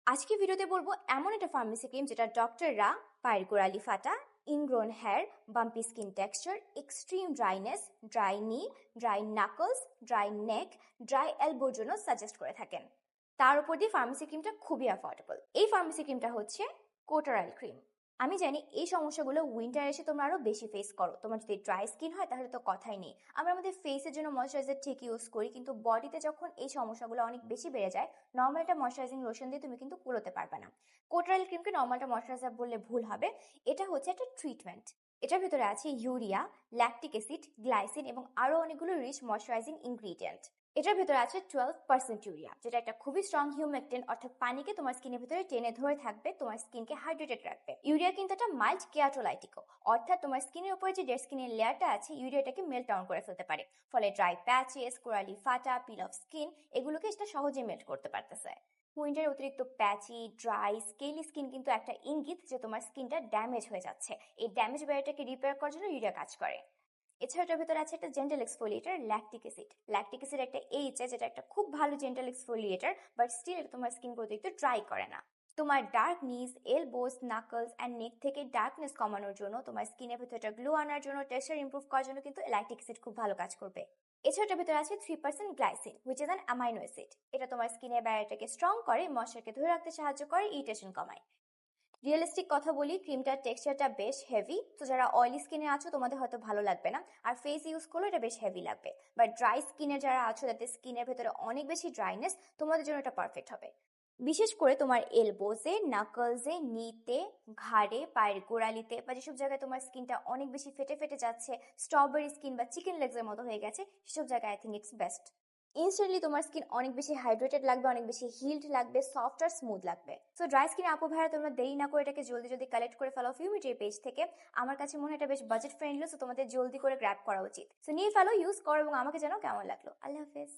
আজকে ভিডিওতে বলবো এমন একটা ফার্মেসি ক্রিম যেটা ডক্টররা পায়ের গোড়ালি ফাটা, ingrown hair, bumpy skin texture, extreme dryness, dry knee, dry knuckles, dry neck, dry এলবোর জন্য সাজেস্ট করে থাকেন। তার উপর দিয়ে ফার্মেসি ক্রিমটা খুবই অ্যাফোর্ডেবল। এই ফার্মেসি ক্রিমটা হচ্ছে কোটারাইল ক্রিম। আমি জানি এই সমস্যাগুলো উইন্টার এসে তোমরা আরো বেশি ফেস করো। তোমার যদি ড্রাই স্কিন হয় তাহলে তো কথাই নেই। আমরা আমাদের ফেসের জন্য ময়শ্চারাইজার ঠিক ইউজ করি, কিন্তু বডিতে যখন এই সমস্যাগুলো অনেক বেশি বেড়ে যায়, নর্মাল একটা ময়শ্চারাইজিং লোশন দিয়ে তুমি কিন্তু কুলোতে পারবে না। কোটারাইল ক্রিমকে নর্মালটা ময়শ্চারাইজার বললে ভুল হবে। এটা হচ্ছে একটা ট্রিটমেন্ট। এটার ভিতরে আছে ইউরিয়া, ল্যাকটিক অ্যাসিড, গ্লাইসিন এবং আরো অনেকগুলো রিচ ময়শ্চারাইজিং ইনগ্রিডিয়েন্ট। এটার ভিতরে আছে 12% ইউরিয়া, যেটা একটা খুবই স্ট্রং হিউমেকটেন্ট, অর্থাৎ পানিকে তোমার স্কিনের ভিতরে টেনে ধরে থাকবে, তোমার স্কিনকে হাইড্রেটেড রাখবে। ইউরিয়া কিন্তু একটা মাইল্ড কেরাটোলাইটিকও, অর্থাৎ তোমার স্কিনের উপরে যে ডেড স্কিনের লেয়ারটা আছে ইউরিয়াটাকে মেল্ট ডাউন করে ফেলতে পারে, ফলে ড্রাই প্যাচেস, কোরালি ফাটা, পিল অফ স্কিন এগুলোকে এটা সহজে মেল্ট করতে পারতেছে। উইন্টারে অতিরিক্ত প্যাচি, ড্রাই, স্কেলি স্কিন কিন্তু একটা ইঙ্গিত যে তোমার স্কিনটা ড্যামেজ হয়ে যাচ্ছে। এই ড্যামেজ ব্যারিয়ারটাকে রিপেয়ার করার জন্য ইউরিয়া কাজ করে। এছাড়া এটার ভিতরে আছে একটা gentle exfoliator, lactic acid. Lactic acid একটা এইচএ, যেটা একটা খুব ভালো জেন্টাল এক্সফোলিয়েটার, বাট স্টিল এটা তোমার স্কিন অতিরিক্ত ড্রাই করে না। তোমার ডার্ক নিজ, এলবোস, নাকলস অ্যান্ড নেক থেকে ডার্কনেস কমানোর জন্য, তোমার স্কিনের ভিতরে একটা গ্লো আনার জন্য, টেক্সচার ইমপ্রুভ করার জন্য কিন্তু ল্যাকটিক অ্যাসিড খুব ভালো কাজ করবে। এছাড়া এটার ভিতরে আছে 3% glycine, which is an amino acid. এটা তোমার স্কিনের ব্যারিয়ারটাকে স্ট্রং করে, ময়েশ্চারকে ধরে রাখতে সাহায্য করে, ইরিটেশন কমায়। রিয়েলিস্টিক কথা বলি, ক্রিমটার টেক্সচারটা বেশ হেভি, তো যারা অয়েলি স্কিনে আছো তোমাদের হয়তো ভালো লাগবে না, আর ফেস ইউজ করলে এটা বেশ হেভি লাগবে। বাট ড্রাই স্কিনে যারা আছো, যাদের স্কিনের ভেতরে অনেক বেশি ড্রাইনেস, তোমাদের জন্য এটা পারফেক্ট হবে। বিশেষ করে তোমার এলবোজে, নাকলসে, নিতে, ঘাড়ে, পায়ের গোড়ালিতে বা যেসব জায়গায় তোমার স্কিনটা অনেক বেশি ফেটে ফেটে যাচ্ছে, স্ট্রবেরি স্কিন বা চিকেন লেগসের মতো হয়ে গেছে, সেসব জায়গায় I think it's best. Instantly তোমার স্কিন অনেক বেশি হাইড্রেটেড লাগবে, অনেক বেশি হিলড লাগবে, সফট আর স্মুথ লাগবে। সো ড্রাই স্কিন আপু ভাইরা, তোমরা দেরি না করে এটাকে জলদি জলদি কালেক্ট করে ফেলো ফিউমিটির পেজ থেকে। আমার কাছে মনে হয় এটা বেশ বাজেট ফ্রেন্ডলি, সো তোমাদের জলদি করে গ্র্যাব করা উচিত। সো নিয়ে ফেলো, ইউজ করো এবং আমাকে জানাও কেমন লাগলো। আল্লাহ হাফেজ।